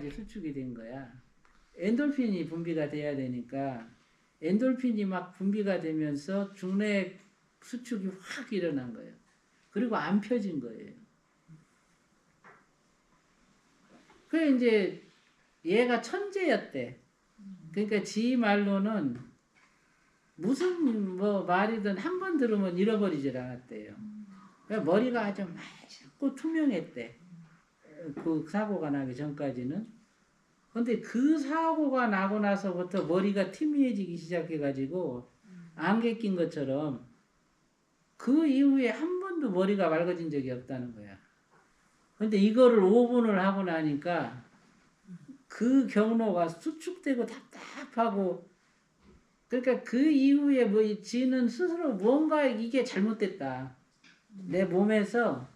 이제 수축이 된 거야. 엔돌핀이 분비가 돼야 되니까 엔돌핀이 막 분비가 되면서 중뇌 수축이 확 일어난 거예요. 그리고 안 펴진 거예요. 그래 이제 얘가 천재였대. 그러니까 지 말로는 무슨 뭐 말이든 한 번 들으면 잃어버리질 않았대요. 그러니까 머리가 아주 맑고 투명했대. 그 사고가 나기 전까지는. 근데 그 사고가 나고 나서부터 머리가 희미해지기 시작해가지고 안개 낀 것처럼 그 이후에 한 번도 머리가 맑아진 적이 없다는 거야. 근데 이거를 5분을 하고 나니까 그 경로가 수축되고 답답하고, 그러니까 그 이후에 뭐 지는 스스로 뭔가 이게 잘못됐다. 내 몸에서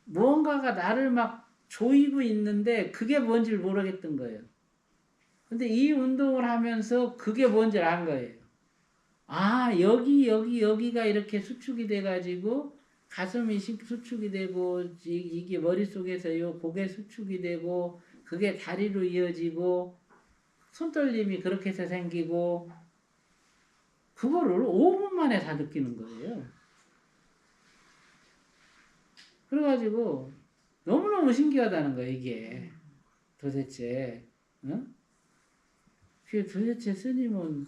무언가가 나를 막 조이고 있는데 그게 뭔지를 모르겠던 거예요. 근데 이 운동을 하면서 그게 뭔지를 안 거예요. 아, 여기가 이렇게 수축이 돼가지고 가슴이 수축이 되고 이게 머릿속에서 요 고개 수축이 되고 그게 다리로 이어지고 손떨림이 그렇게 해서 생기고 그거를 5분 만에 다 느끼는 거예요. 그래가지고 너무너무 신기하다는 거예요, 이게. 도대체. 응? 도대체 스님은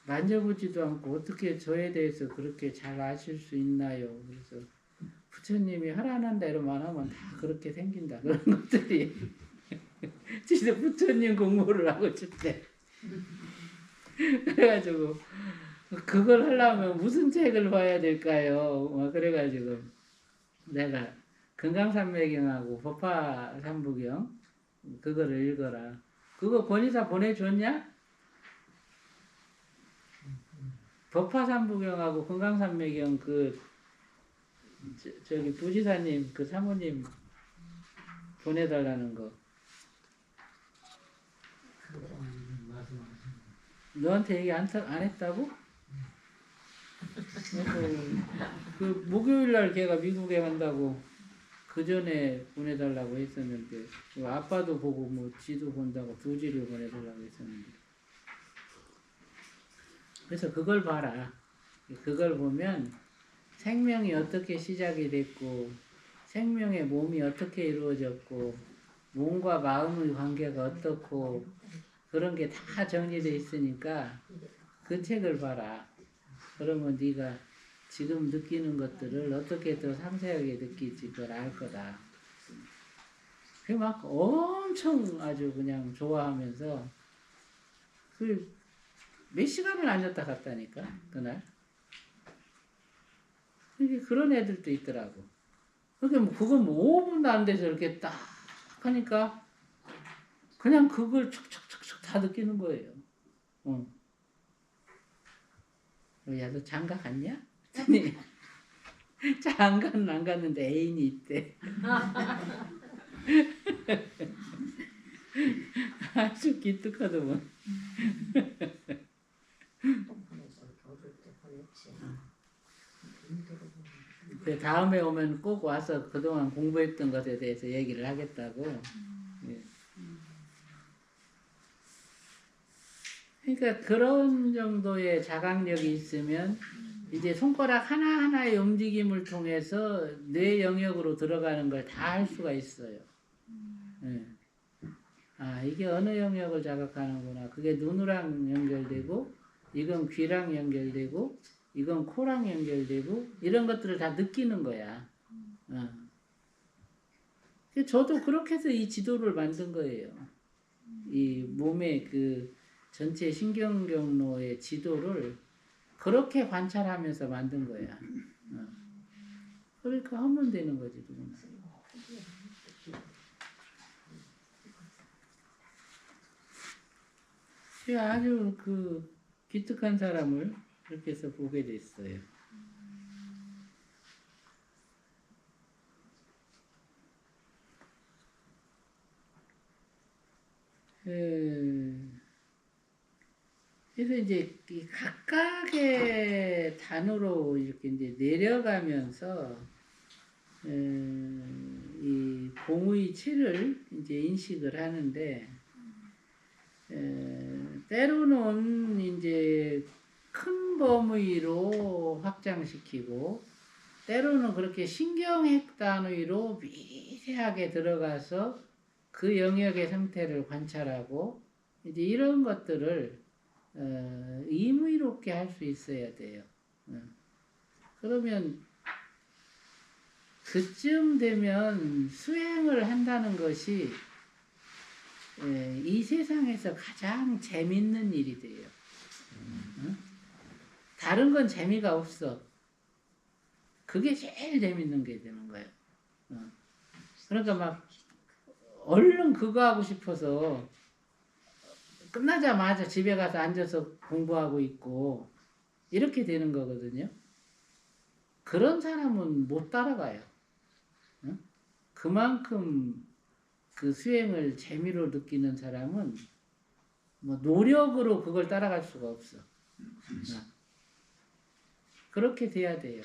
만져보지도 않고 어떻게 저에 대해서 그렇게 잘 아실 수 있나요? 그래서 부처님이 하라는다 이러면 하면 다 그렇게 생긴다. 그런 것들이. 진짜 부처님 공부를 하고 싶대. 그래가지고 그걸 하려면 무슨 책을 봐야 될까요? 그래가지고 내가 금강산매경하고 법화삼부경 그거를 읽어라. 그거 권위사 보내줬냐? 법화삼부경하고 금강산매경 저기 부지사님 그 사모님 보내달라는 거. 너한테 얘기 안 했다고? 그 목요일날 걔가 미국에 간다고 그 전에 보내달라고 했었는데 아빠도 보고 뭐 지도 본다고 2지를 보내달라고 했었는데 그래서 그걸 봐라. 그걸 보면 생명이 어떻게 시작이 됐고 생명의 몸이 어떻게 이루어졌고 몸과 마음의 관계가 어떻고 그런 게 다 정리되어 있으니까 그 책을 봐라. 그러면 네가 지금 느끼는 것들을 어떻게 더 상세하게 느낄지 그걸 알 거다. 그 막 엄청 아주 그냥 좋아하면서 몇 시간을 앉았다 갔다니까 그날. 그런 애들도 있더라고. 그러니까 그건 뭐 5분도 안 돼서 이렇게 딱 하니까 그냥 그걸 척척척척 다 느끼는 거예요. 야, 너 장가 갔냐? 장가는 안 갔는데 애인이 있대. 아주 기특하더만. 다음에 오면 꼭 와서 그동안 공부했던 것에 대해서 얘기를 하겠다고. 예. 그러니까 그런 정도의 자각력이 있으면 이제 손가락 하나하나의 움직임을 통해서 뇌 영역으로 들어가는 걸 다 할 수가 있어요. 예. 아, 이게 어느 영역을 자각하는구나. 그게 눈이랑 연결되고, 이건 귀랑 연결되고, 이건 코랑 연결되고, 이런 것들을 다 느끼는 거야. 저도 그렇게 해서 이 지도를 만든 거예요. 이 몸의 그 전체 신경 경로의 지도를 그렇게 관찰하면서 만든 거야. 그러니까 하면 되는 거지, 누구나. 아주 그 기특한 사람을 그렇게 해서 보게 됐어요. 그래서 이제 각각의 단어로 이렇게 이제 내려가면서 이 공의체를 이제 인식을 하는데 때로는 이제 큰 범위로 확장시키고 때로는 그렇게 신경핵 단위로 미세하게 들어가서 그 영역의 상태를 관찰하고 이제 이런 것들을 의무롭게 할 수 있어야 돼요. 그러면 그쯤 되면 수행을 한다는 것이 이 세상에서 가장 재밌는 일이 돼요. 다른 건 재미가 없어. 그게 제일 재밌는 게 되는 거예요. 그러니까 막 얼른 그거 하고 싶어서 끝나자마자 집에 가서 앉아서 공부하고 있고 이렇게 되는 거거든요. 그런 사람은 못 따라가요. 그만큼 그 수행을 재미로 느끼는 사람은 뭐 노력으로 그걸 따라갈 수가 없어. 그렇게 돼야 돼요.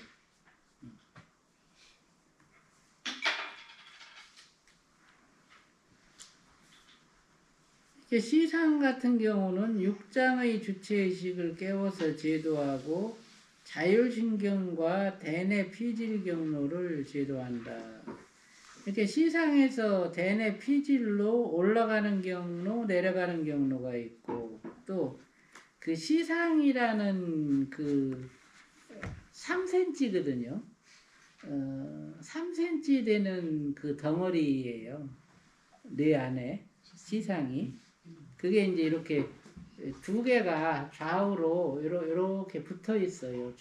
시상 같은 경우는 육장의 주체의식을 깨워서 제도하고 자율신경과 대뇌 피질 경로를 제도한다. 이렇게 시상에서 대뇌 피질로 올라가는 경로, 내려가는 경로가 있고 또 그 시상이라는 그 3cm거든요. 3cm 되는 그 덩어리예요. 뇌 안에 시상이. 그게 이제 이렇게 두 개가 좌우로 이렇게 붙어 있어요.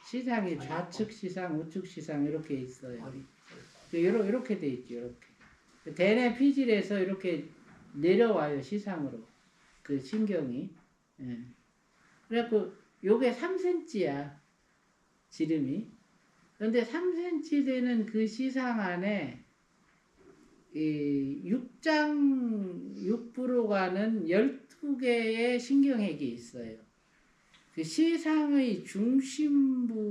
시상이 좌측 시상, 우측 시상 이렇게 있어요. 이렇게 돼 있죠. 이렇게. 대뇌 피질에서 이렇게 내려와요. 시상으로. 그 신경이. 예. 그래갖고 요게 3cm야. 지름이. 그런데 3cm 되는 그 시상 안에 이 육부로 가는 12개의 신경핵이 있어요. 그 시상의 중심부에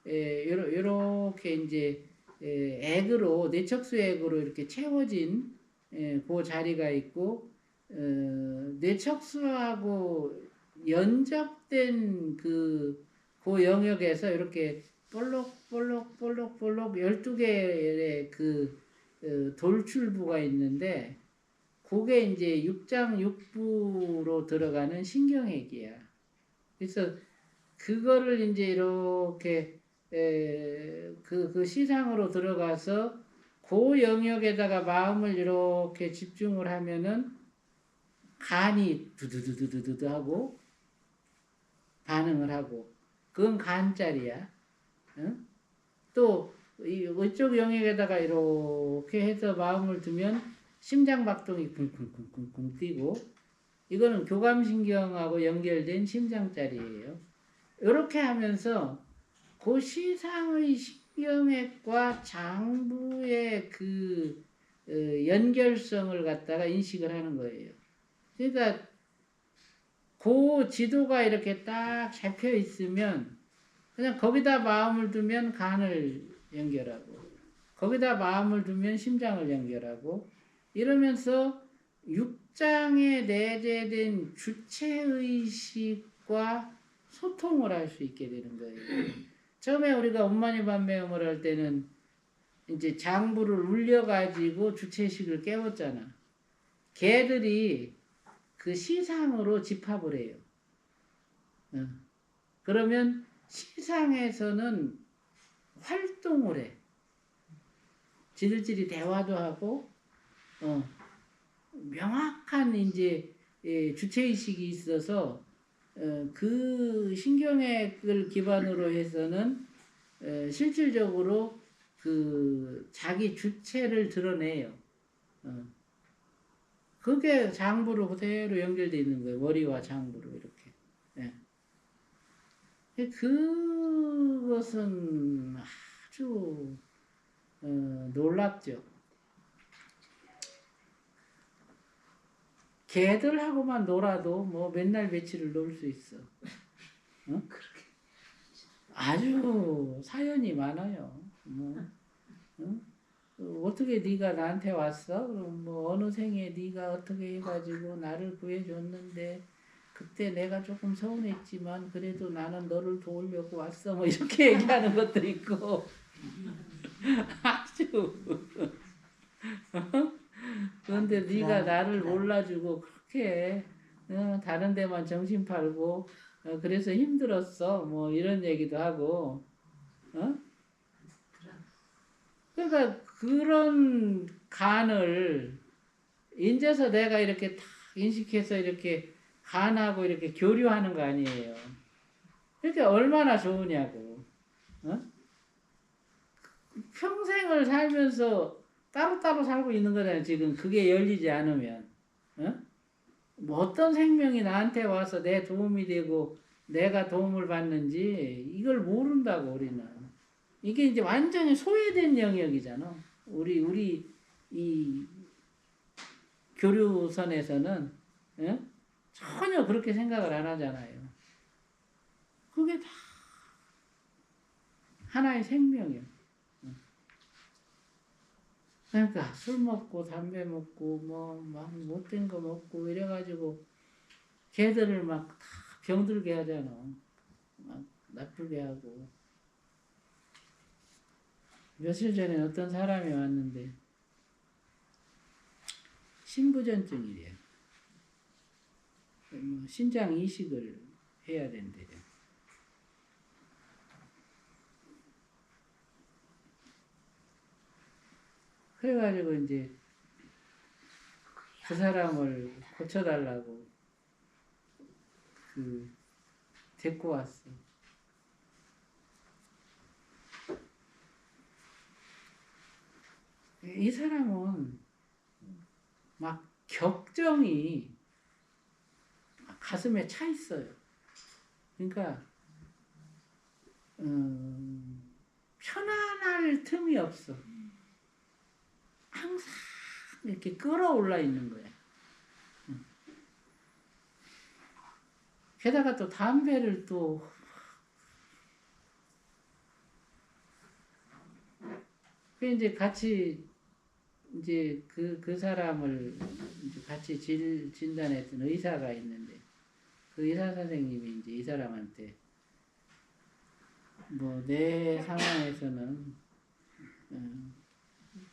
이렇게 이제 액으로 뇌척수액으로 이렇게 채워진 그 자리가 있고 뇌척수하고 연접된 그 영역에서 이렇게 볼록 12개의 그 돌출부가 있는데 그게 이제 육부로 들어가는 신경핵이야. 그래서 그거를 이제 이렇게 그 시상으로 들어가서 그 영역에다가 마음을 이렇게 집중을 하면은 간이 두두두두두두 하고 반응을 하고 그건 간짜리야. 응? 또 이쪽 영역에다가 이렇게 해서 마음을 두면 심장박동이 쿵쿵쿵쿵쿵 뛰고 이거는 교감신경하고 연결된 심장짜리예요. 이렇게 하면서 그 시상의 신경핵과 장부의 그 연결성을 갖다가 인식을 하는 거예요. 그러니까 그 지도가 이렇게 딱 잡혀 있으면 그냥 거기다 마음을 두면 간을 연결하고 거기다 마음을 두면 심장을 연결하고 이러면서 육장에 내재된 주체의식과 소통을 할 수 있게 되는 거예요. 처음에 우리가 엄마니 반매음을 할 때는 이제 장부를 울려가지고 주체의식을 깨웠잖아. 개들이 그 시상으로 집합을 해요. 그러면 시상에서는 활동을 해. 지들끼리 대화도 하고, 명확한 이제 주체의식이 있어서, 그 신경핵을 기반으로 해서는 실질적으로 그 자기 주체를 드러내요. 그게 장부로 그대로 연결되어 있는 거예요. 머리와 장부로 이렇게. 예. 그것은 아주 놀랍죠. 개들하고만 놀아도 뭐 맨날 며칠을 놀 수 있어. 아주 사연이 많아요. 응? 어떻게 네가 나한테 왔어? 그럼 뭐 어느 생에 네가 어떻게 해가지고 나를 구해줬는데 그때 내가 조금 서운했지만 그래도 나는 너를 도우려고 왔어. 뭐 이렇게 얘기하는 것도 있고 아주 그런데 네가 나를 몰라주고 그렇게 다른 데만 정신 팔고 그래서 힘들었어. 뭐 이런 얘기도 하고 어? 그러니까 그런 간을 인제서 내가 이렇게 딱 인식해서 이렇게 간하고 이렇게 교류하는 거 아니에요. 그렇게 얼마나 좋으냐고. 어? 평생을 살면서 따로따로 살고 있는 거잖아요. 지금 그게 열리지 않으면. 어? 뭐 어떤 생명이 나한테 와서 내 도움이 되고 내가 도움을 받는지 이걸 모른다고 우리는. 이게 이제 완전히 소외된 영역이잖아. 우리 이 교류선에서는 예? 전혀 그렇게 생각을 안 하잖아요. 그게 다 하나의 생명이에요. 그러니까 술 먹고 담배 먹고 뭐 막 못된 거 먹고 이래가지고 걔들을 막 다 병들게 하잖아. 막 나쁘게 하고. 며칠 전에 어떤 사람이 왔는데 신부전증이래요. 뭐 신장 이식을 해야 된대요. 그래가지고 이제 그 사람을 고쳐달라고 그 데리고 왔어. 이 사람은 막 격정이 가슴에 차 있어요. 그러니까 편안할 틈이 없어. 항상 이렇게 끌어올라 있는 거야. 게다가 또 담배를 또 이제 같이 이제 그 사람을 이제 같이 진단했던 의사가 있는데 그 의사 선생님이 이제 이 사람한테 뭐 내 상황에서는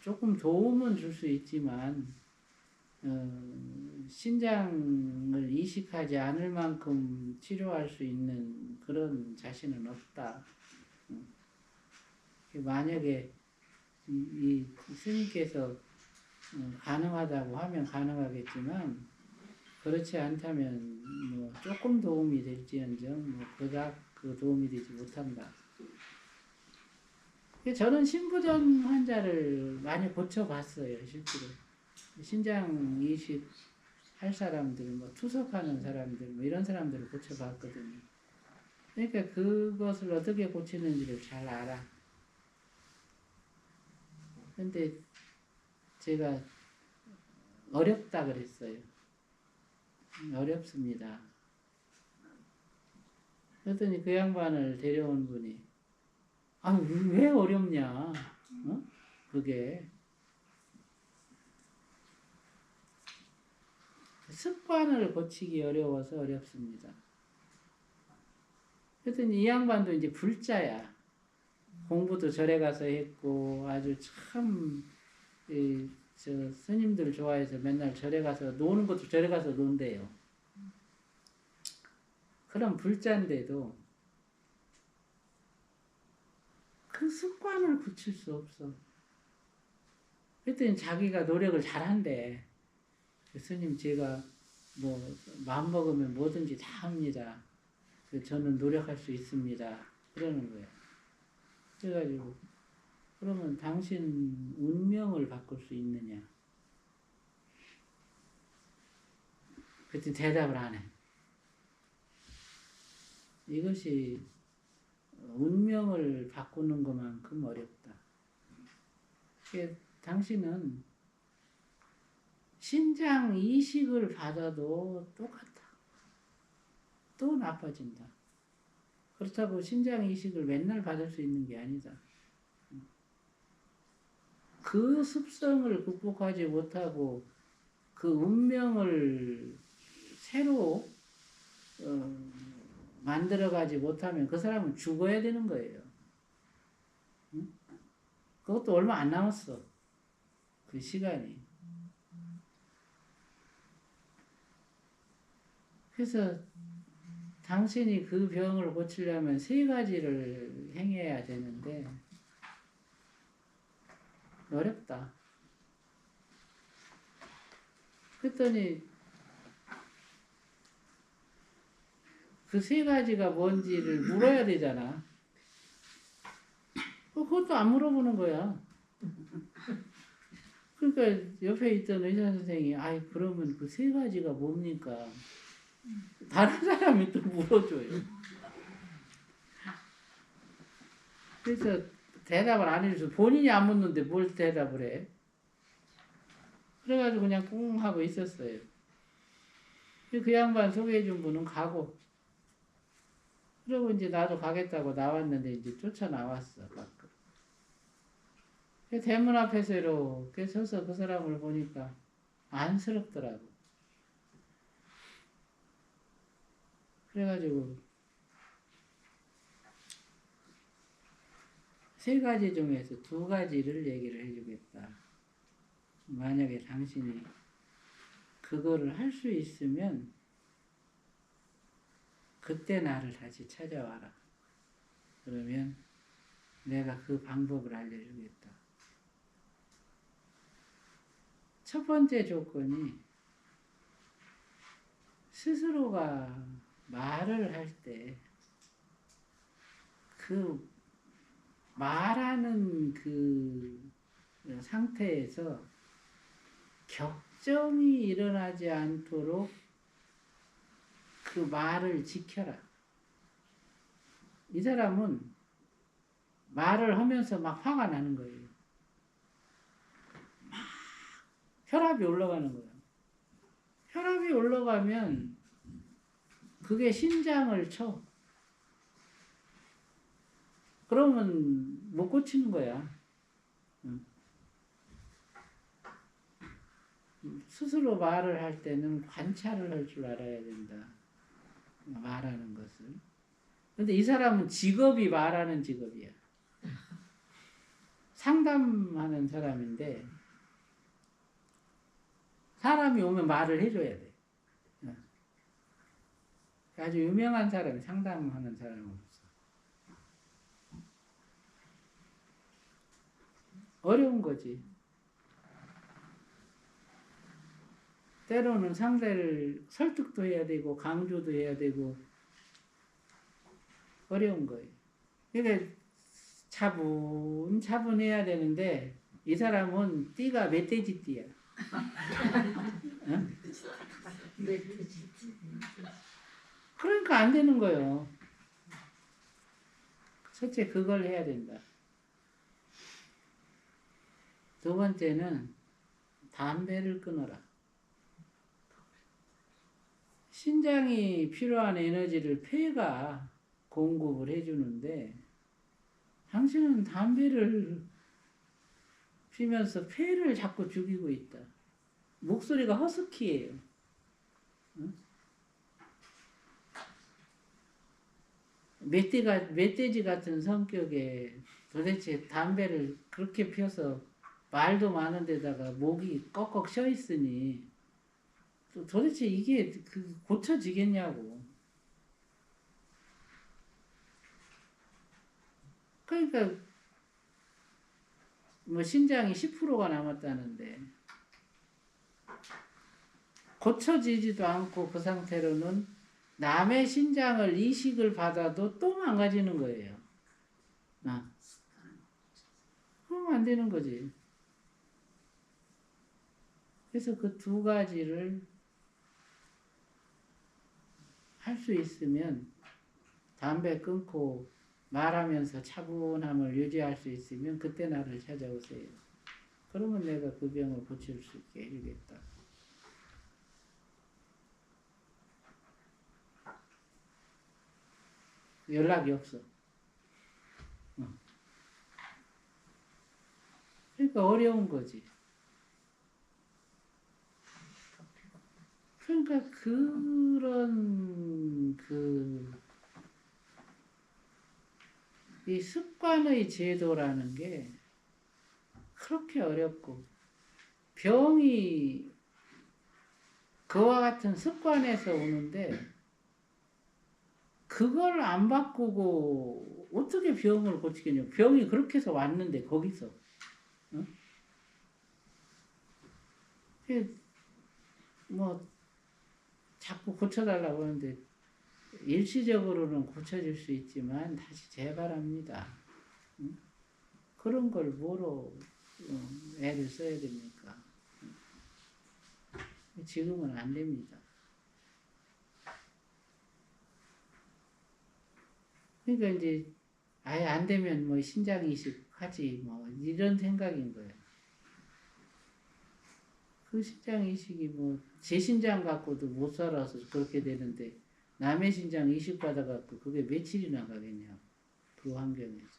조금 도움은 줄 수 있지만 신장을 이식하지 않을 만큼 치료할 수 있는 그런 자신은 없다. 만약에 이 스님께서 가능하다고 하면 가능하겠지만 그렇지 않다면 뭐 조금 도움이 될지언정 뭐 그닥 그 도움이 되지 못한다. 저는 신부전 환자를 많이 고쳐봤어요, 실제로. 신장 이식 할 사람들, 뭐 투석하는 사람들, 뭐 이런 사람들을 고쳐봤거든요. 그러니까 그것을 어떻게 고치는지를 잘 알아. 근데 제가 어렵다 그랬어요. 어렵습니다. 그랬더니 그 양반을 데려온 분이 왜 어렵냐? 어? 그게 습관을 고치기 어려워서 어렵습니다. 그랬더니 이 양반도 이제 불자야. 공부도 절에 가서 했고 아주 참 저 스님들 좋아해서 맨날 절에 가서 노는 것도 절에 가서 논대요. 그런 불자인데도 그 습관을 고칠 수 없어. 그랬더니 자기가 노력을 잘한대. 스님 제가 뭐 마음먹으면 뭐든지 다 합니다. 저는 노력할 수 있습니다. 그러는 거예요. 그래가지고 그러면 당신 운명을 바꿀 수 있느냐? 그때 대답을 안 해. 이것이 운명을 바꾸는 것만큼 어렵다. 당신은 신장 이식을 받아도 똑같아. 또 나빠진다. 그렇다고 신장 이식을 맨날 받을 수 있는 게 아니다. 그 습성을 극복하지 못하고 그 운명을 새로 만들어가지 못하면 그 사람은 죽어야 되는 거예요. 응? 그것도 얼마 안 남았어. 그 시간이. 그래서 당신이 그 병을 고치려면 세 가지를 행해야 되는데 어렵다. 그랬더니 그 세 가지가 뭔지를 물어야 되잖아. 그것도 안 물어보는 거야. 그러니까 옆에 있던 의사 선생님이 아이 그러면 그 세 가지가 뭡니까? 다른 사람이 또 물어줘요. 그래서 대답을 안 해줘서 본인이 안 묻는데 뭘 대답을 해? 그래가지고 그냥 꿍 하고 있었어요. 그 양반 소개해준 분은 가고 그러고 이제 나도 가겠다고 나왔는데 이제 쫓아나왔어. 밖으로. 대문 앞에서 이렇게 서서 그 사람을 보니까 안쓰럽더라고. 그래가지고 세 가지 중에서 두 가지를 얘기를 해주겠다. 만약에 당신이 그거를 할 수 있으면 그때 나를 다시 찾아와라. 그러면 내가 그 방법을 알려주겠다. 첫 번째 조건이 스스로가 말을 할 때 그 말하는 그 상태에서 격정이 일어나지 않도록 그 말을 지켜라. 이 사람은 말을 하면서 막 화가 나는 거예요. 막 혈압이 올라가는 거예요. 혈압이 올라가면 그게 신장을 쳐. 그러면 못 고치는 거야. 스스로 말을 할 때는 관찰을 할 줄 알아야 된다. 말하는 것을. 근데 이 사람은 직업이 말하는 직업이야. 상담하는 사람인데 사람이 오면 말을 해줘야 돼. 아주 유명한 사람이 상담하는 사람은 없어. 어려운 거지. 때로는 상대를 설득도 해야 되고 강조도 해야 되고 어려운 거예요. 그러니까 차분차분해야 되는데 이 사람은 띠가 멧돼지 띠야. 응? 그러니까 안 되는 거예요. 첫째 그걸 해야 된다. 두 번째는 담배를 끊어라. 신장이 필요한 에너지를 폐가 공급을 해주는데 당신은 담배를 피면서 폐를 자꾸 죽이고 있다. 목소리가 허스키해요. 응? 멧돼지 같은 성격에 도대체 담배를 그렇게 피워서 말도 많은 데다가 목이 꺽꺽 쉬어 있으니 도대체 이게 고쳐지겠냐고. 그러니까 뭐 신장이 10%가 남았다는데 고쳐지지도 않고 그 상태로는 남의 신장을 이식을 받아도 또 망가지는 거예요. 그러면 안 되는 거지. 그래서 그 두 가지를 할 수 있으면 담배 끊고 말하면서 차분함을 유지할 수 있으면 그때 나를 찾아오세요. 그러면 내가 그 병을 고칠 수 있게 해주겠다. 연락이 없어. 그러니까 그러니까 어려운 거지. 그러니까 그런 이 습관의 제도라는 게 그렇게 어렵고 병이 그와 같은 습관에서 오는데 그걸 안 바꾸고 어떻게 병을 고치겠냐. 병이 그렇게 해서 왔는데 거기서 응? 뭐 자꾸 고쳐달라고 하는데 일시적으로는 고쳐질 수 있지만 다시 재발합니다. 응? 그런 걸 뭐로 애를 써야 됩니까? 지금은 안 됩니다. 그러니까 이제 아예 안 되면 뭐 신장 이식 하지 뭐 이런 생각인 거예요. 그 신장 이식이 뭐 제 신장 갖고도 못 살아서 그렇게 되는데 남의 신장 이식 받아갖고 그게 며칠이나 가겠냐 그 환경에서.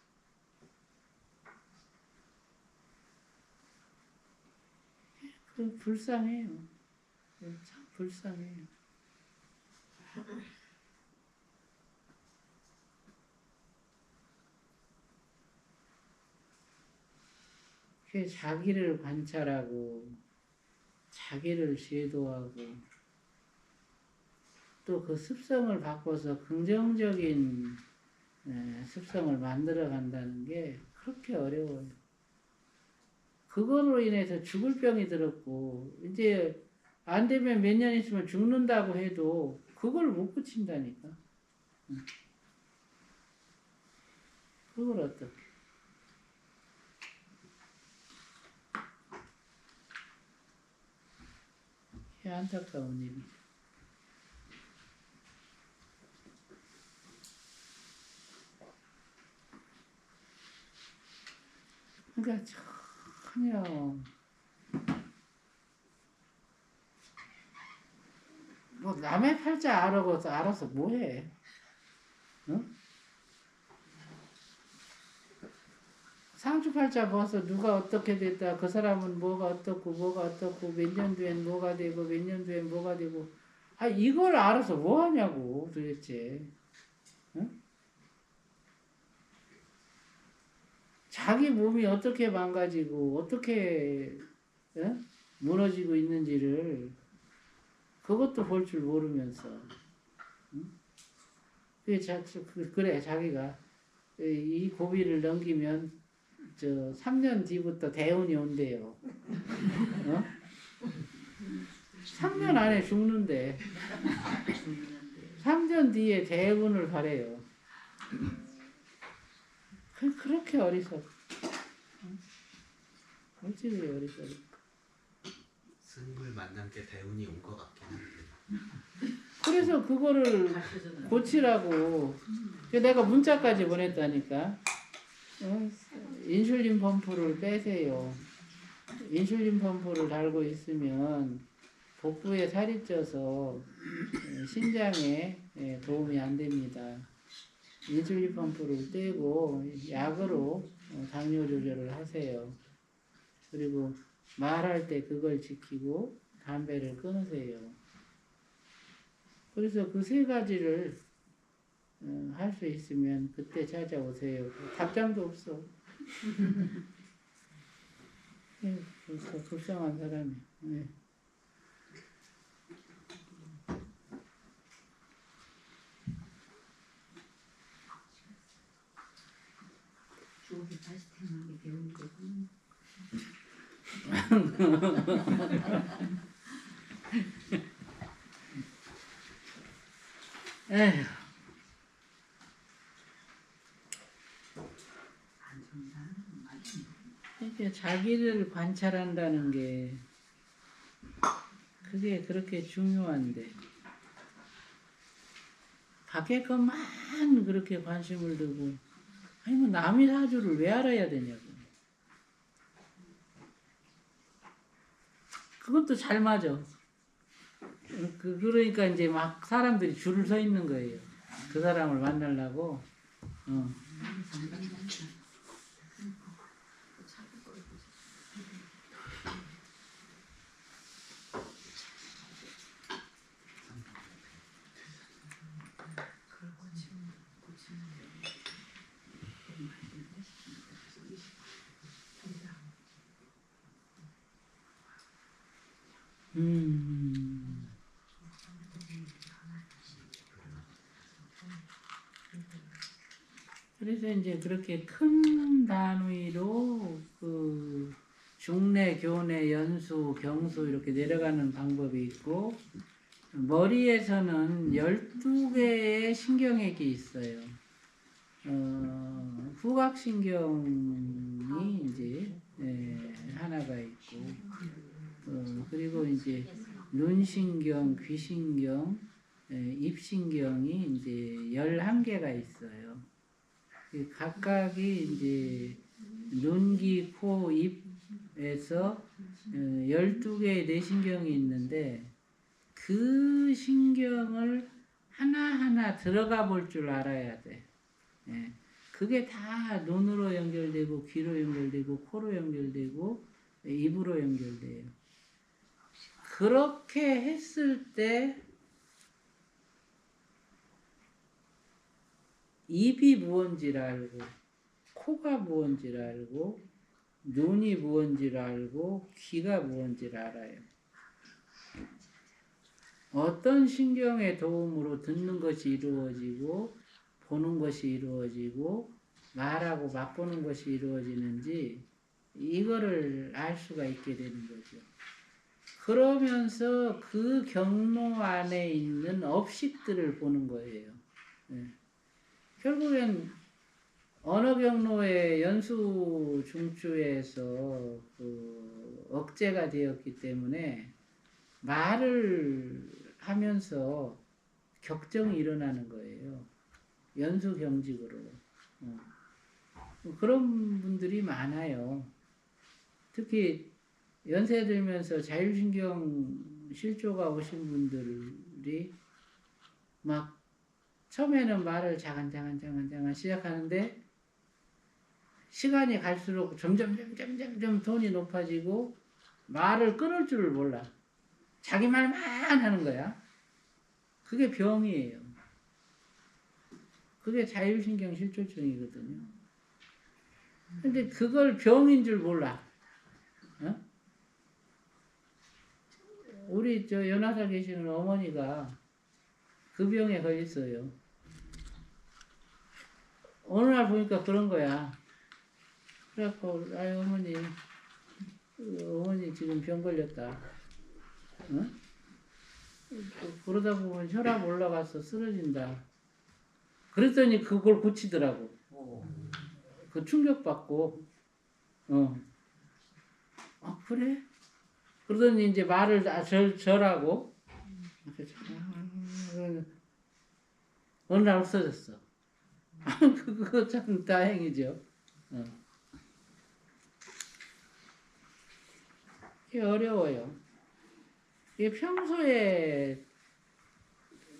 그 불쌍해요. 참 불쌍해요. 그 자기를 관찰하고 자기를 제도하고 또 그 습성을 바꿔서 긍정적인 습성을 만들어 간다는 게 그렇게 어려워요. 그걸로 인해서 죽을 병이 들었고 이제 안 되면 몇 년 있으면 죽는다고 해도 그걸 못 고친다니까. 그걸 어떻게? 안타까운 일이죠. 그러니까 전혀 뭐 남의 팔자 알아서 뭐해? 응? 상주팔자 봐서 누가 어떻게 됐다, 그 사람은 뭐가 어떻고 몇 년 뒤엔 뭐가 되고 몇 년 뒤엔 뭐가 되고 이걸 알아서 뭐 하냐고 도대체. 응? 자기 몸이 어떻게 망가지고 어떻게 무너지고 있는지를 그것도 볼 줄 모르면서 응? 그래 자기가 이 고비를 넘기면 3년 뒤부터 대운이 온대요. 3년 안에 죽는데 3년 뒤에 대운을 바래요. 그렇게 어리석. 어찌 어리석. 승부를 만난 게 대운이 온 것 같긴 한데. 그래서 그거를 고치라고 내가 문자까지 보냈다니까. 인슐린 펌프를 빼세요. 인슐린 펌프를 달고 있으면 복부에 살이 쪄서 신장에 도움이 안 됩니다. 인슐린 펌프를 떼고 약으로 당뇨 조절을 하세요. 그리고 말할 때 그걸 지키고 담배를 끊으세요. 그래서 그 세 가지를 할 수 있으면 그때 찾아오세요. 답장도 없어. 그래서 불쌍한 사람이. 네. 주옥이 다시 태어나게 되는 거군. 에휴. 이렇게 자기를 관찰한다는 게 그게 그렇게 중요한데 밖에 것만 그렇게 관심을 두고 뭐 남의 사주를 왜 알아야 되냐고. 그것도 잘 맞아. 그러니까 이제 막 사람들이 줄을 서 있는 거예요. 그 사람을 만나려고. 음. 그래서 이제 그렇게 큰 단위로 그 중내, 교내, 연수, 경수 이렇게 내려가는 방법이 있고 머리에서는 12개의 신경액이 있어요. 후각신경이 이제 하나가 있고 그리고 이제 눈신경, 귀신경, 입신경이 이제 11개가 있어요. 각각이 이제 눈, 귀, 코, 입에서 12개의 내신경이 있는데 그 신경을 하나하나 들어가 볼 줄 알아야 돼. 예. 그게 다 눈으로 연결되고 귀로 연결되고 코로 연결되고 입으로 연결돼요. 그렇게 했을 때 입이 무언지를 알고 코가 무언지를 알고 눈이 무언지를 알고 귀가 무언지를 알아요. 어떤 신경의 도움으로 듣는 것이 이루어지고 보는 것이 이루어지고 말하고 맛보는 것이 이루어지는지 이거를 알 수가 있게 되는 거죠. 그러면서 그 경로 안에 있는 업식들을 보는 거예요. 네. 결국엔 언어 경로의 연수 중추에서 그 억제가 되었기 때문에 말을 하면서 격정이 일어나는 거예요. 연수 경직으로. 그런 분들이 많아요. 특히 연세 들면서 자율신경 실조가 오신 분들이 막 처음에는 말을 자간자간 시작하는데 시간이 갈수록 점점 톤이 높아지고 말을 끊을 줄을 몰라. 자기 말만 하는 거야. 그게 병이에요. 그게 자율신경 실조증이거든요. 근데 그걸 병인 줄 몰라. 어? 우리 저 연하사 계시는 어머니가 그 병에 걸렸어요. 어느 날 보니까 그런 거야. 그래갖고 아유 어머니 지금 병 걸렸다. 어? 그러다 보면 혈압 올라가서 쓰러진다. 그랬더니 그걸 고치더라고. 그 충격받고 그래? 그러더니 이제 말을 절하고 어느 날 없어졌어. 그거 참 다행이죠. 이게 어려워요. 이게 평소에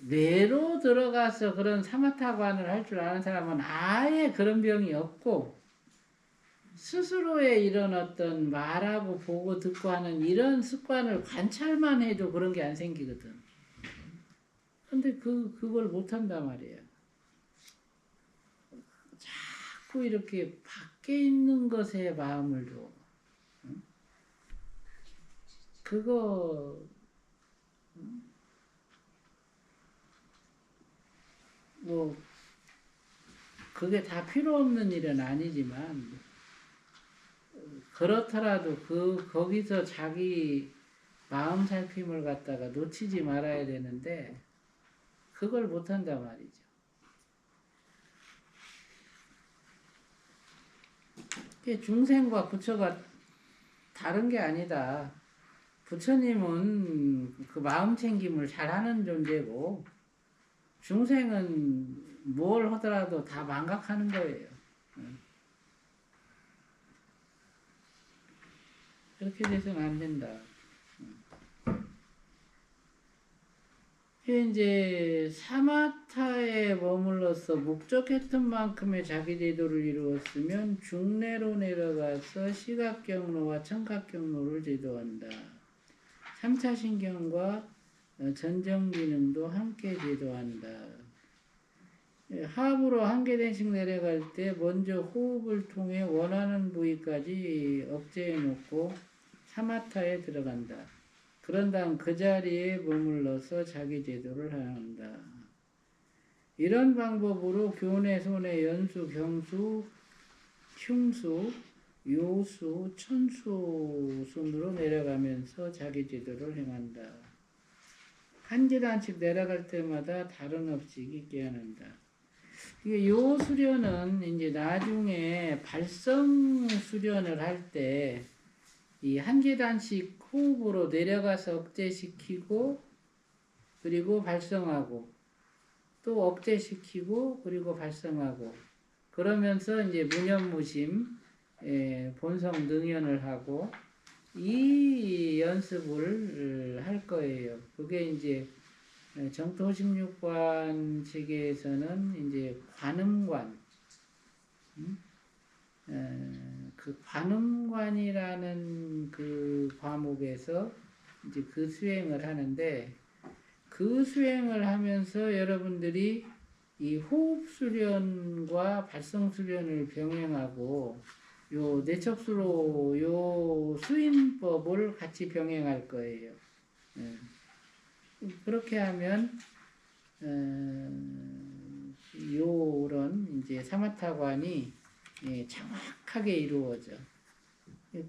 뇌로 들어가서 그런 사마타관을 할 줄 아는 사람은 아예 그런 병이 없고 스스로의 이런 어떤 말하고 보고 듣고 하는 이런 습관을 관찰만 해도 그런 게 안 생기거든. 근데 그걸 못한단 말이에요. 자꾸 이렇게 밖에 있는 것에 마음을 줘. 그거 뭐 그게 다 필요 없는 일은 아니지만 그렇더라도 거기서 자기 마음 살핌을 갖다가 놓치지 말아야 되는데 그걸 못한단 말이죠. 중생과 부처가 다른 게 아니다. 부처님은 그 마음 챙김을 잘하는 존재고 중생은 뭘 하더라도 다 망각하는 거예요. 그렇게 돼서는 안 된다. 이제 사마타에 머물러서 목적했던 만큼의 자기 제도를 이루었으면 중내로 내려가서 시각경로와 청각경로를 제도한다. 3차 신경과 전정기능도 함께 제도한다. 하부로 한 계단씩 내려갈 때 먼저 호흡을 통해 원하는 부위까지 억제해 놓고 사마타에 들어간다. 그런 다음 그 자리에 머물러서 자기 제도를 한다. 이런 방법으로 교내, 소내, 연수, 경수, 흉수, 요수, 천수 순으로 내려가면서 자기 제도를 행한다. 한 계단씩 내려갈 때마다 다른 업식이 깨어난다. 이게 요 수련은 이제 나중에 발성 수련을 할 때 이 한 계단씩 호흡으로 내려가서 억제시키고 그리고 발성하고 또 억제시키고 그리고 발성하고 그러면서 이제 무념무심 본성 능연을 하고 이 연습을 할 거예요. 그게 이제 정토 16관 체계에서는 이제 관음관, 그 관음관이라는 그 과목에서 이제 그 수행을 하는데 그 수행을 하면서 여러분들이 이 호흡 수련과 발성 수련을 병행하고 요 내척수로 요 수인법을 같이 병행할 거예요. 그렇게 하면 요런 이제 사마타관이 정확하게 이루어져.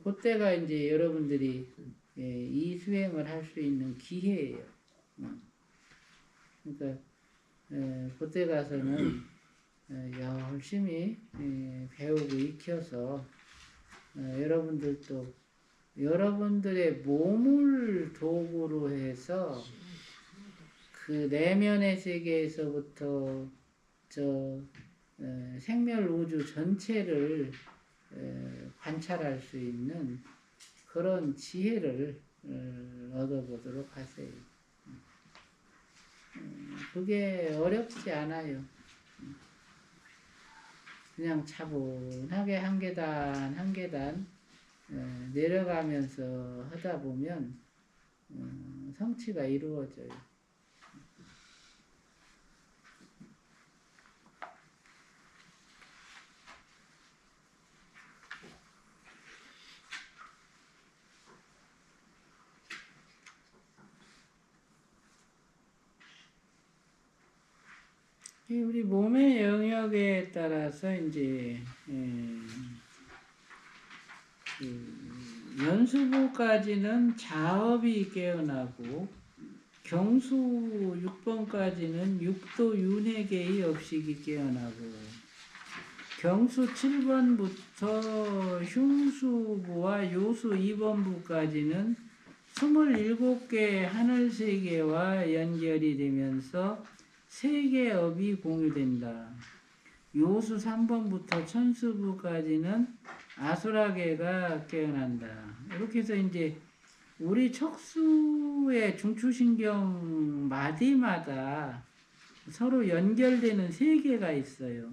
그때가 이제 여러분들이 이 수행을 할 수 있는 기회예요. 그러니까 그때 가서는 열심히 배우고 익혀서 여러분들도 여러분들의 몸을 도구로 해서 그 내면의 세계에서부터 저 생멸 우주 전체를 관찰할 수 있는 그런 지혜를 얻어보도록 하세요. 그게 어렵지 않아요. 그냥 차분하게 한 계단 한 계단 내려가면서 하다 보면 성취가 이루어져요. 우리 몸의 영역에 따라서 이제 연수부까지는 자업이 깨어나고 경수 6번까지는 육도 윤회계의 업식이 깨어나고 경수 7번부터 흉수부와 요수 2번부까지는 27개 하늘세계와 연결이 되면서 세계업이 공유된다. 요수 3번부터 천수부까지는 아수라계가 깨어난다. 이렇게 해서 이제 우리 척수의 중추신경 마디마다 서로 연결되는 세계가 있어요.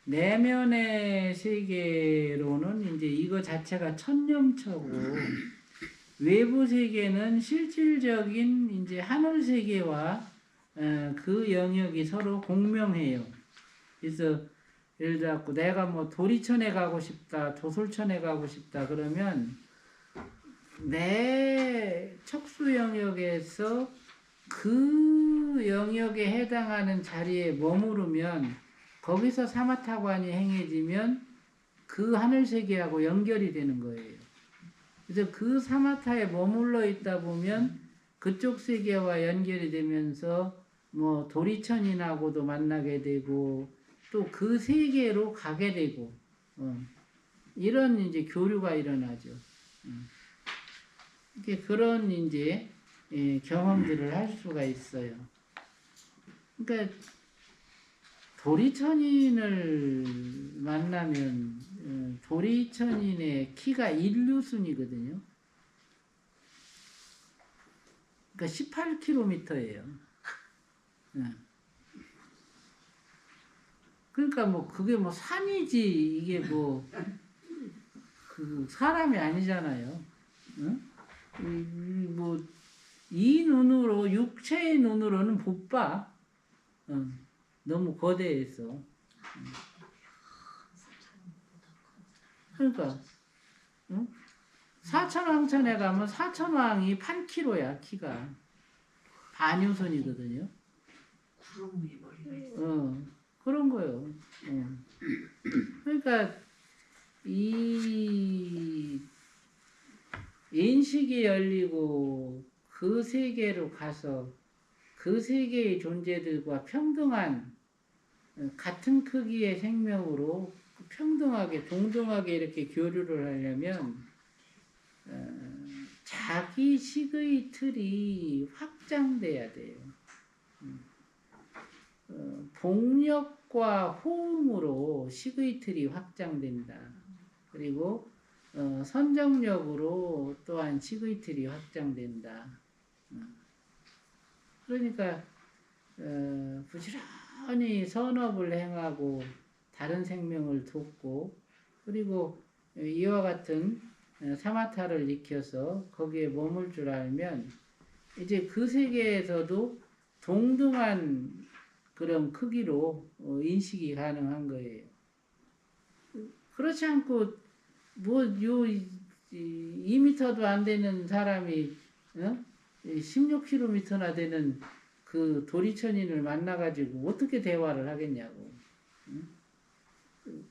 내면의 세계로는 이제 이거 자체가 천념처고 외부 세계는 실질적인 이제 하늘 세계와 그 영역이 서로 공명해요. 그래서 예를 들어 내가 뭐 도리천에 가고 싶다, 도솔천에 가고 싶다 그러면 내 척수 영역에서 그 영역에 해당하는 자리에 머무르면 거기서 사마타관이 행해지면 그 하늘세계하고 연결이 되는 거예요. 그래서 그 사마타에 머물러 있다 보면 그쪽 세계와 연결이 되면서 뭐 도리천인하고도 만나게 되고 또 그 세계로 가게 되고 이런 이제 교류가 일어나죠. 이렇게 그런 이제 경험들을 할 수가 있어요. 그러니까 도리천인을 만나면 도리천인의 키가 인류순이거든요. 그러니까 18km예요. 그러니까 뭐 그게 뭐 산이지 이게 뭐 그 사람이 아니잖아요. 뭐 이 눈으로 육체의 눈으로는 못 봐. 너무 거대해서. 그러니까 사천왕천에 가면 사천왕이 8kg야 키가. 반유선이거든요. 구름 위에 머리가 있어. 그런 거요. 그러니까 이 인식이 열리고 그 세계로 가서 그 세계의 존재들과 평등한 같은 크기의 생명으로 평등하게 동등하게 이렇게 교류를 하려면 자기 식의 틀이 확장돼야 돼요. 복력과 호응으로 식의 틀이 확장된다. 그리고 선정력으로 또한 식의 틀이 확장된다. 그러니까 부지런히 선업을 행하고 다른 생명을 돕고 그리고 이와 같은 사마타를 익혀서 거기에 머물 줄 알면 이제 그 세계에서도 동등한 그런 크기로 인식이 가능한 거예요. 그렇지 않고 뭐 2m도 안 되는 사람이 16km나 되는 그 도리천인을 만나가지고 어떻게 대화를 하겠냐고.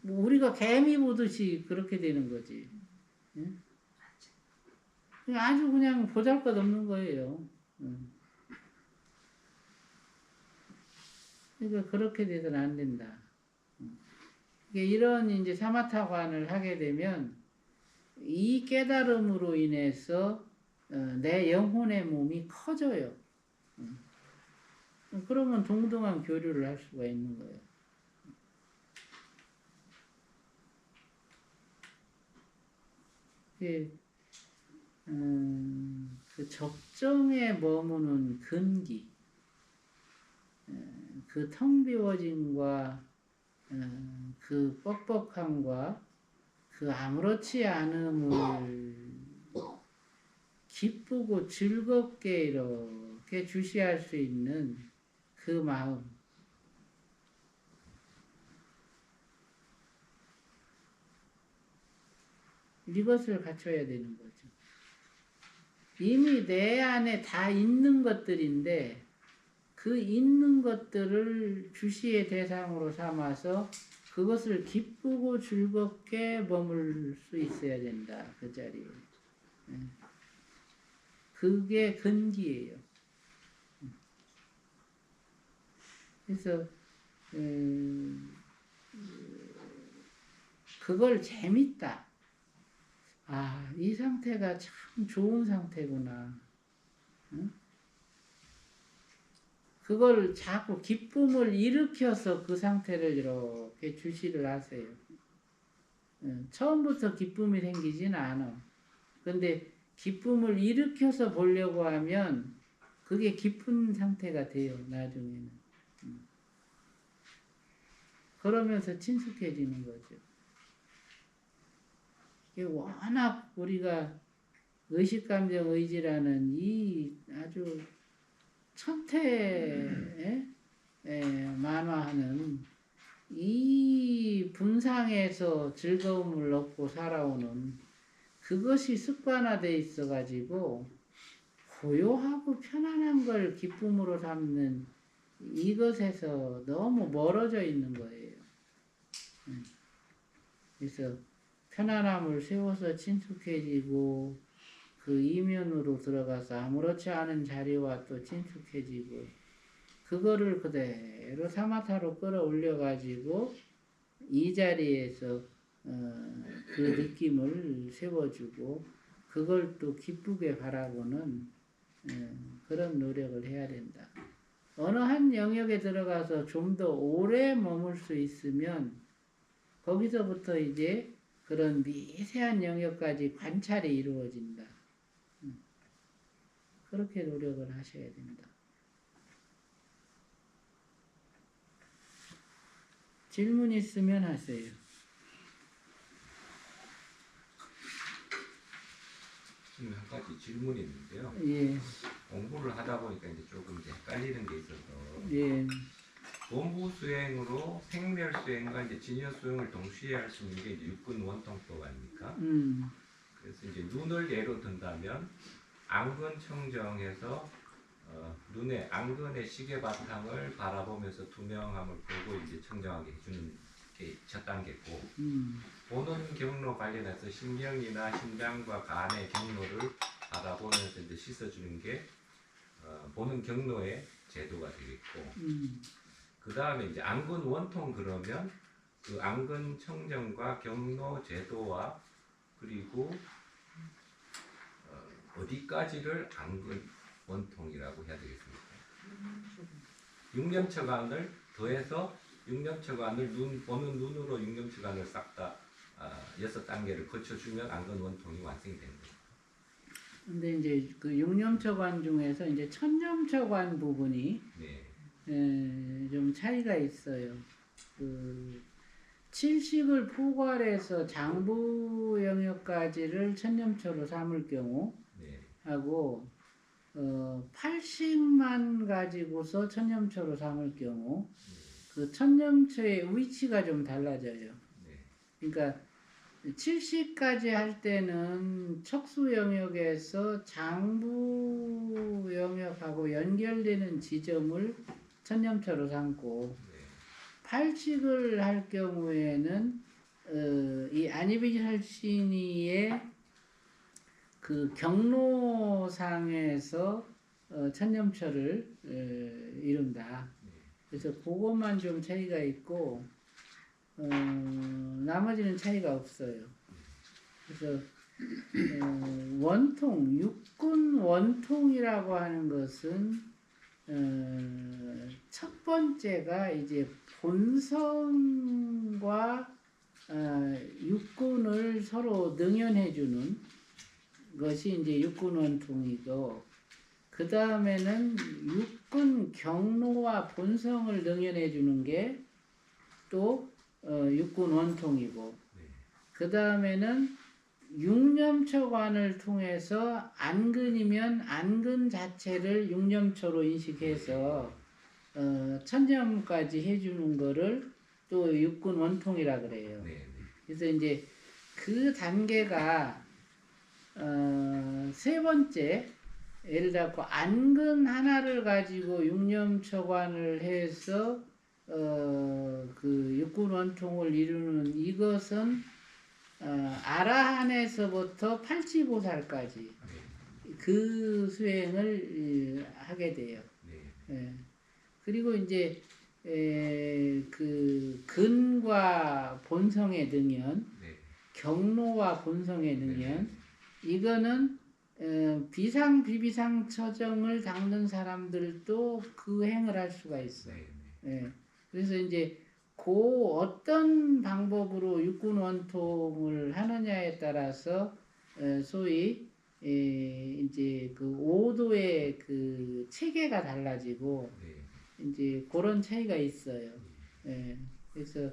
뭐 우리가 개미 보듯이 그렇게 되는 거지. 아주 그냥 보잘것없는 거예요. 그러니까 그렇게 돼서는 안 된다. 이런 이제 사마타관을 하게 되면 이 깨달음으로 인해서 내 영혼의 몸이 커져요. 그러면 동등한 교류를 할 수가 있는 거예요. 그 적정에 머무는 근기, 그 텅 비워짐과 그 뻑뻑함과 그 아무렇지 않음을 기쁘고 즐겁게 이렇게 주시할 수 있는 그 마음. 이것을 갖춰야 되는 거죠. 이미 내 안에 다 있는 것들인데 그 있는 것들을 주시의 대상으로 삼아서 그것을 기쁘고 즐겁게 머물 수 있어야 된다. 그 자리에. 그게 근기예요. 그래서 그걸 재밌다. 아, 이 상태가 참 좋은 상태구나. 응? 그걸 자꾸 기쁨을 일으켜서 그 상태를 이렇게 주시를 하세요. 처음부터 기쁨이 생기진 않아. 근데 기쁨을 일으켜서 보려고 하면 그게 기쁜 상태가 돼요, 나중에는. 그러면서 친숙해지는 거죠. 이게 워낙 우리가 의식감정 의지라는 이 아주 천태에 만화하는 이 분상에서 즐거움을 얻고 살아오는 그것이 습관화되어 있어가지고 고요하고 편안한 걸 기쁨으로 삼는 이것에서 너무 멀어져 있는 거예요. 그래서 편안함을 세워서 친숙해지고 그 이면으로 들어가서 아무렇지 않은 자리와 또 친숙해지고 그거를 그대로 사마타로 끌어올려 가지고 이 자리에서 그 느낌을 세워주고 그걸 또 기쁘게 바라보는 그런 노력을 해야 된다. 어느 한 영역에 들어가서 좀 더 오래 머물 수 있으면 거기서부터 이제 그런 미세한 영역까지 관찰이 이루어진다. 그렇게 노력을 하셔야 된다. 질문 있으면 하세요. 한 가지 질문이 있는데요. 예. 공부를 하다 보니까 이제 조금 이제 헷갈리는 게 있어서 예. 본부 수행으로 생멸 수행과 이제 진여 수행을 동시에 할 수 있는 게 이제 육군 원통법 아닙니까? 그래서 이제 눈을 예로 든다면 안근 청정에서 눈의 안근의 시계 바탕을 바라보면서 투명함을 보고 이제 청정하게 해주는 게 첫 단계고, 보는 경로 관련해서 신경이나 심장과 간의 경로를 바라보면서 이제 씻어주는 게 보는 경로의 제도가 되겠고, 그 다음에 이제 안근 원통 그러면 그 안근 청정과 경로 제도와 그리고 어디까지를 안근 원통이라고 해야 되겠습니까? 육념처관을 더해서 육념처관을 보는 눈으로 육념처관을 싹 다 6단계를 거쳐주면 안근 원통이 완성이 되는 거예요. 근데 이제 그 육념처관 중에서 이제 천념처관 부분이 좀 차이가 있어요. 그 칠식을 포괄해서 장부 영역까지를 천념처로 삼을 경우 하고 80만 가지고서 천념처로 삼을 경우 그 천념처의 위치가 좀 달라져요. 그러니까 70까지 할 때는 척수 영역에서 장부 영역하고 연결되는 지점을 천념처로 삼고 80을 할 경우에는 이 아니비할시니의 그 경로상에서 천념처를 이룬다. 그래서 그것만 좀 차이가 있고 나머지는 차이가 없어요. 그래서 원통, 육군 원통이라고 하는 것은 첫 번째가 이제 본성과 육군을 서로 능연해주는 것이 이제 육군 원통이고, 그 다음에는 육군 경로와 본성을 능연해주는 게 또 육군 원통이고, 그 다음에는 육념처관을 통해서 안근이면 안근 자체를 육념처로 인식해서 천념까지 해주는 거를 또 육군 원통이라 그래요. 그래서 이제 그 단계가 세 번째, 예를 들어 안근 하나를 가지고 육념처관을 해서 그 육군 원통을 이루는 이것은 아라한에서부터 팔치보살까지 그 수행을 하게 돼요. 그리고 이제 그 근과 본성의 능연, 경로와 본성의 능연, 이거는 비상 비비상 처정을 닦는 사람들도 그 행을 할 수가 있어요. 그래서 이제 그 어떤 방법으로 육군 원통을 하느냐에 따라서 소위 이제 그 5도의 그 체계가 달라지고 이제 그런 차이가 있어요. 그래서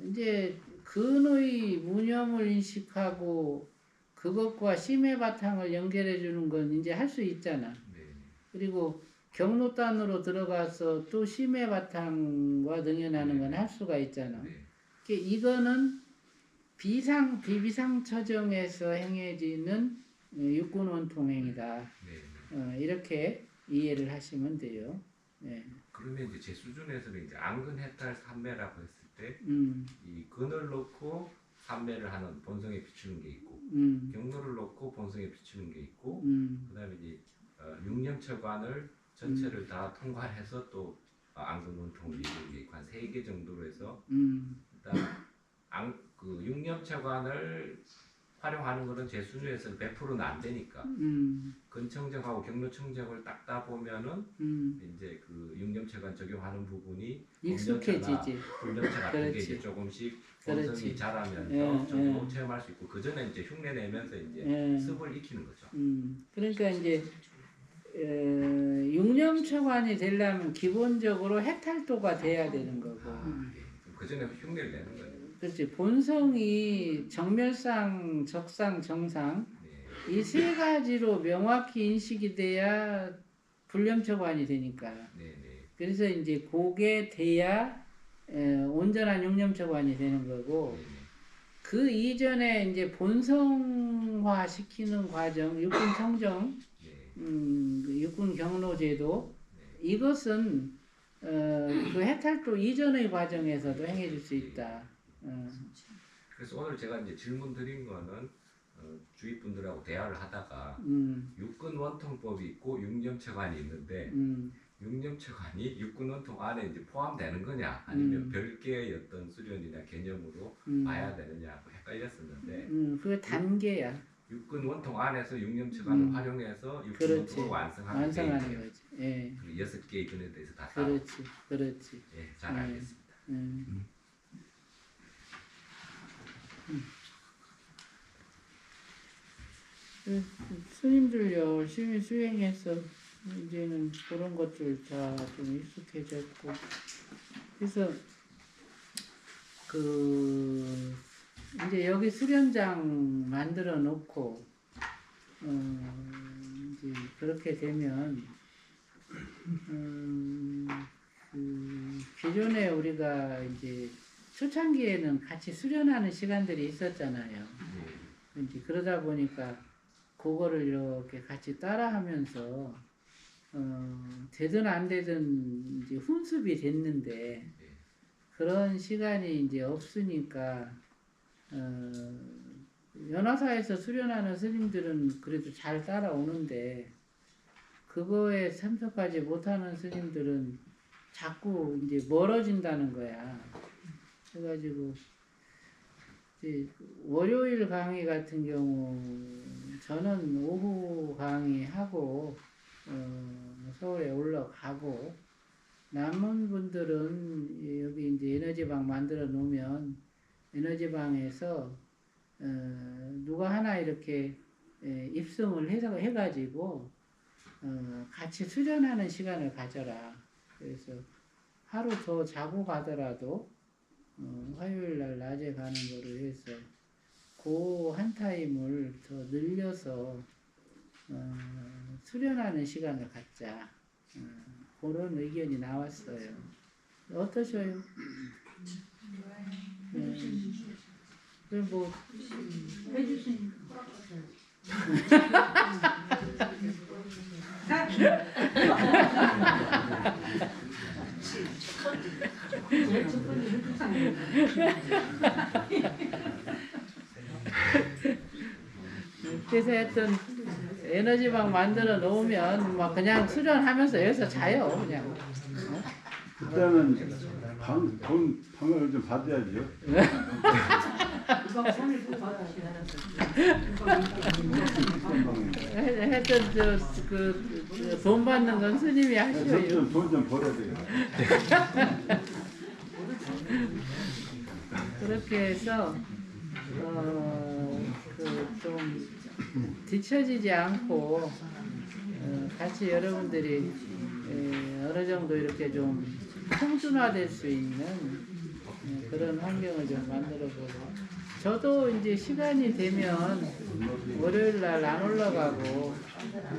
이제 근의 무념을 인식하고 그것과 심의 바탕을 연결해 주는 건 이제 할 수 있잖아. 그리고 경로단으로 들어가서 또 심의 바탕과 능연하는 건 할 수가 있잖아. 이거는 비상 비비상 처정에서 행해지는 육군 원통행이다. 이렇게 이해를 하시면 돼요. 그러면 이제 제 수준에서는 이제 안근 해탈 삼매라고 했을 때 이 근을 놓고 삼매를 하는 본성에 비추는 게 있고, 경로를 놓고 본성에 비추는 게 있고, 그다음에 이제 육념처관을 전체를 다 통과해서 또 안근 원통을 이루는 게 있고, 한 3개 정도로 해서 일단 그 육념처관을 활용하는 것은 제 수준에서는 100%는 안 되니까 근청정하고 경로청정을 닦다 보면은 이제 그 육념처관 적용하는 부분이 익숙해지지. 불념처 같은 게 이제 조금씩 본성이 자라면서 좀 체험할 수 있고, 그 전에 이제 흉내 내면서 이제 습을 익히는 거죠. 그러니까 이제 육념처관이 되려면 기본적으로 해탈도가 돼야 되는 거고. 그 전에 흉내를 내는 거예요. 그렇지. 본성이 정멸상, 적상, 정상 이 세 가지로 명확히 인식이 돼야 불념처관이 되니까. 그래서 이제 그게 돼야 온전한 육념처관이 되는 거고, 그 이전에 이제 본성화 시키는 과정, 육군 청정, 네. 그 육군 경로제도, 네. 이것은 그 해탈도 이전의 과정에서도 행해줄 수 있다. 그래서 오늘 제가 이제 질문 드린 거는 주위 분들하고 대화를 하다가 육군 원통법이 있고 육념처관이 있는데 육념처관이 육군 원통 안에 이제 포함되는 거냐 아니면 별개의 어떤 수련이나 개념으로 봐야 되느냐고 헷갈렸었는데 그게 단계야. 육군 원통 안에서 육념처관을 활용해서 육군 원통을 완성하는 거지. 예. 그 6개의 근에 대해서 다 그렇지. 예, 잘 알겠습니다. 스님들 열심히 수행해서 이제는 그런 것들 다 좀 익숙해졌고, 그래서 이제 여기 수련장 만들어 놓고 이제 그렇게 되면 기존에 우리가 이제 초창기에는 같이 수련하는 시간들이 있었잖아요. 이제 그러다 보니까 그거를 이렇게 같이 따라하면서 되든 안 되든 이제 훈습이 됐는데 그런 시간이 이제 없으니까 연화사에서 수련하는 스님들은 그래도 잘 따라오는데 그거에 참석하지 못하는 스님들은 자꾸 이제 멀어진다는 거야. 그래가지고 이제 월요일 강의 같은 경우 저는 오후 강의하고 서울에 올라가고 남은 분들은 여기 이제 에너지방 만들어 놓으면 에너지방에서 누가 하나 이렇게 입성을 해가지고 같이 수련하는 시간을 가져라. 그래서 하루 더 자고 가더라도 화요일 날 낮에 가는 거로 해서 그 한 타임을 더 늘려서 수련하는 시간을 갖자. 그런 의견이 나왔어요. 어떠셔요? 뭐 해주신 그래서 하여튼 에너지방 만들어 놓으면 막 그냥 수련하면서 여기서 자요 그냥. 그때는 방을 좀 받아야죠. 하여튼 돈 받는 건 스님이 하시오요. 돈 좀 벌어야 돼요. 그렇게 해서 좀 뒤처지지 않고 같이 여러분들이 어느 정도 이렇게 좀 평준화될 수 있는 그런 환경을 좀 만들어보고, 저도 이제 시간이 되면 월요일 날 안 올라가고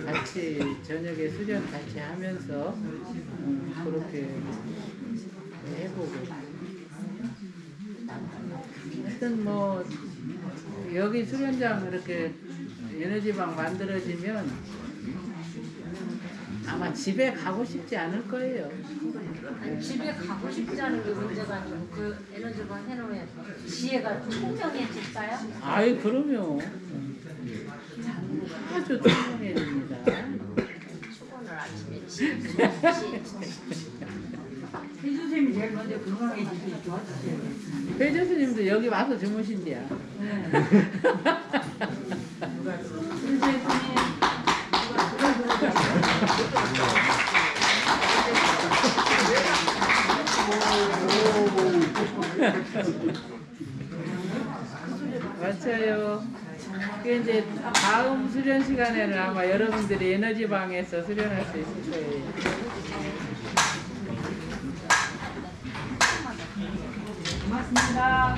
같이 저녁에 수련 같이 하면서 그렇게 해보고, 하여튼 뭐 여기 수련장 이렇게 에너지방 만들어지면 아마 집에 가고 싶지 않을 거예요. 집에 가고 싶지 않은 게 문제가 아니고 그 에너지만 해놓으면 지혜가 총명해질까요? 아이 그럼요. 아주 투명해집니다. 오늘 아침에 지혜 해주님이 제일 먼저 건강해지기 도와주세요. 회조 스님도 여기 와서 주무신대야. 맞아요. 그 이제 다음 수련 시간에는 아마 여러분들이 에너지방에서 수련할 수 있을 거예요. 고맙습니다.